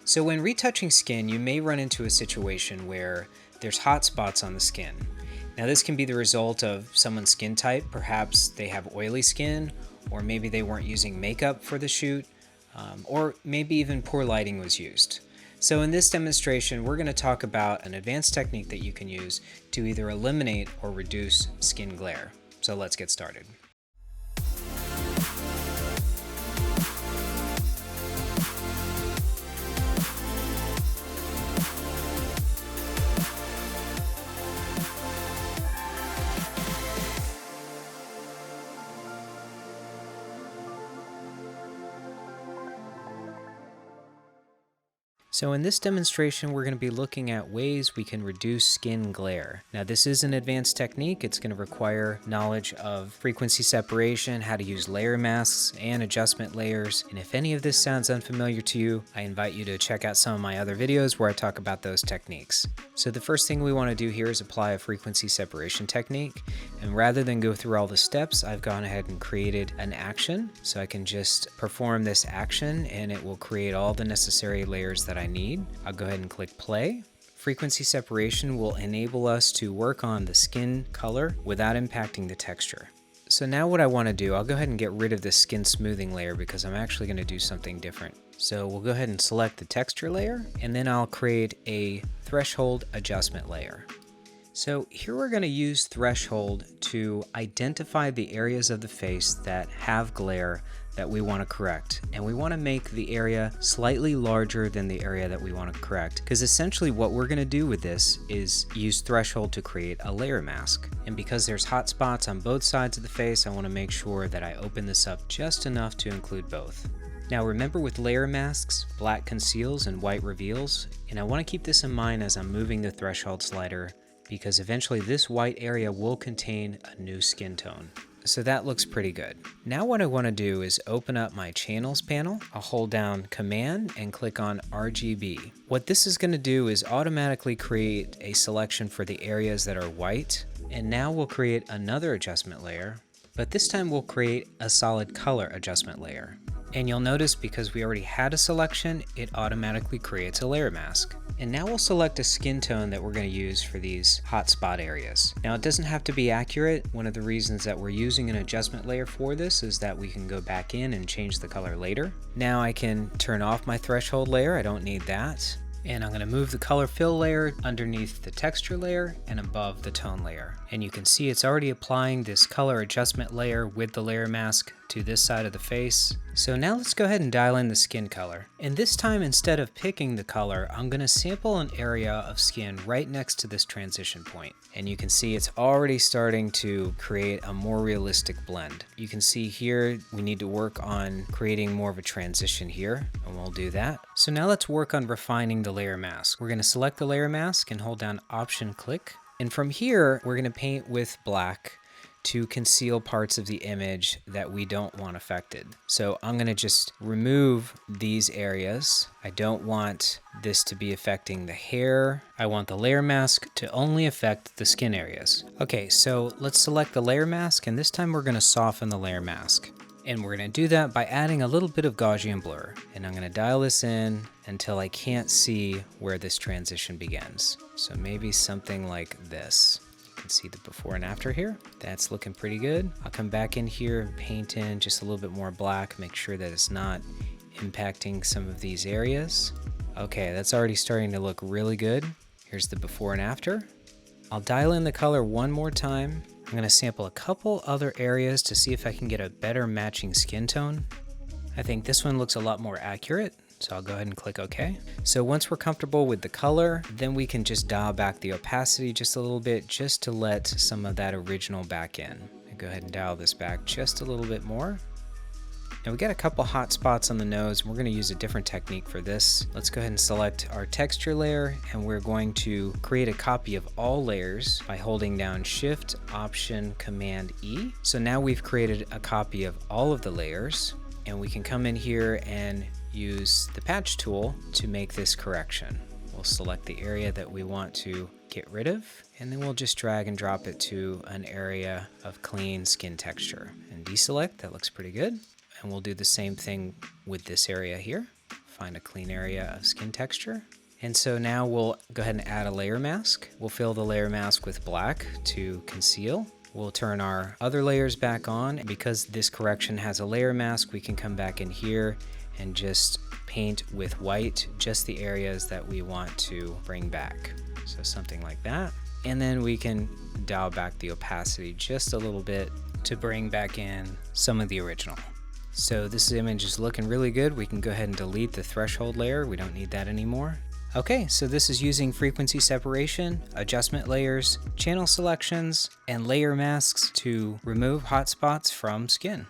So when retouching skin, you may run into a situation where there's hot spots on the skin. Now this can be the result of someone's skin type. Perhaps they have oily skin, or maybe they weren't using makeup for the shoot, or maybe even poor lighting was used. So in this demonstration, we're going to talk about an advanced technique that you can use to either eliminate or reduce skin glare. So let's get started. So in this demonstration, we're going to be looking at ways we can reduce skin glare. Now this is an advanced technique. It's going to require knowledge of frequency separation, how to use layer masks and adjustment layers. And if any of this sounds unfamiliar to you, I invite you to check out some of my other videos where I talk about those techniques. So the first thing we want to do here is apply a frequency separation technique. And rather than go through all the steps, I've gone ahead and created an action. So I can just perform this action and it will create all the necessary layers that I need. I'll go ahead and click play. Frequency separation will enable us to work on the skin color without impacting the texture. So now what I want to do, I'll go ahead and get rid of this skin smoothing layer because I'm actually going to do something different. So we'll go ahead and select the texture layer, and then I'll create a threshold adjustment layer. So here we're going to use threshold to identify the areas of the face that have glare that we want to correct. And we want to make the area slightly larger than the area that we want to correct, because essentially what we're going to do with this is use threshold to create a layer mask. And because there's hot spots on both sides of the face, I want to make sure that I open this up just enough to include both. Now remember, with layer masks, black conceals and white reveals, and I want to keep this in mind as I'm moving the threshold slider, because eventually this white area will contain a new skin tone. So that looks pretty good. Now what I want to do is open up my channels panel. I'll hold down Command and click on RGB. What this is going to do is automatically create a selection for the areas that are white. And now we'll create another adjustment layer, but this time we'll create a solid color adjustment layer. And you'll notice because we already had a selection, it automatically creates a layer mask. And now we'll select a skin tone that we're going to use for these hotspot areas. Now it doesn't have to be accurate. One of the reasons that we're using an adjustment layer for this is that we can go back in and change the color later. Now I can turn off my threshold layer. I don't need that. And I'm going to move the color fill layer underneath the texture layer and above the tone layer. And you can see it's already applying this color adjustment layer with the layer mask to this side of the face. So now let's go ahead and dial in the skin color. And this time, instead of picking the color, I'm going to sample an area of skin right next to this transition point. And you can see it's already starting to create a more realistic blend. You can see here we need to work on creating more of a transition here, and we'll do that. So now let's work on refining the layer mask. We're going to select the layer mask and hold down Option click. And from here, we're going to paint with black to conceal parts of the image that we don't want affected. So I'm going to just remove these areas. I don't want this to be affecting the hair. I want the layer mask to only affect the skin areas. Okay, so let's select the layer mask, and this time we're going to soften the layer mask. And we're going to do that by adding a little bit of Gaussian blur. And I'm going to dial this in until I can't see where this transition begins. So maybe something like this. You can see the before and after here. That's looking pretty good. I'll come back in here and paint in just a little bit more black, make sure that it's not impacting some of these areas. Okay, that's already starting to look really good. Here's the before and after. I'll dial in the color one more time. I'm going to sample a couple other areas to see if I can get a better matching skin tone. I think this one looks a lot more accurate, so I'll go ahead and click OK. So once we're comfortable with the color, then we can just dial back the opacity just a little bit, just to let some of that original back in. I'll go ahead and dial this back just a little bit more. Now we got a couple hot spots on the nose, and we're going to use a different technique for this. Let's go ahead and select our texture layer, and we're going to create a copy of all layers by holding down Shift, Option, Command E. So now we've created a copy of all of the layers, and we can come in here and use the patch tool to make this correction. We'll select the area that we want to get rid of, and then we'll just drag and drop it to an area of clean skin texture. And deselect, that looks pretty good. And we'll do the same thing with this area here. find a clean area of skin texture. And so now we'll go ahead and add a layer mask. We'll fill the layer mask with black to conceal. We'll turn our other layers back on. Because this correction has a layer mask, we can come back in here and just paint with white just the areas that we want to bring back. So something like that. And then we can dial back the opacity just a little bit to bring back in some of the original. So this image is looking really good. We can go ahead and delete the threshold layer. We don't need that anymore. Okay, so this is using frequency separation, adjustment layers, channel selections, and layer masks to remove hotspots from skin.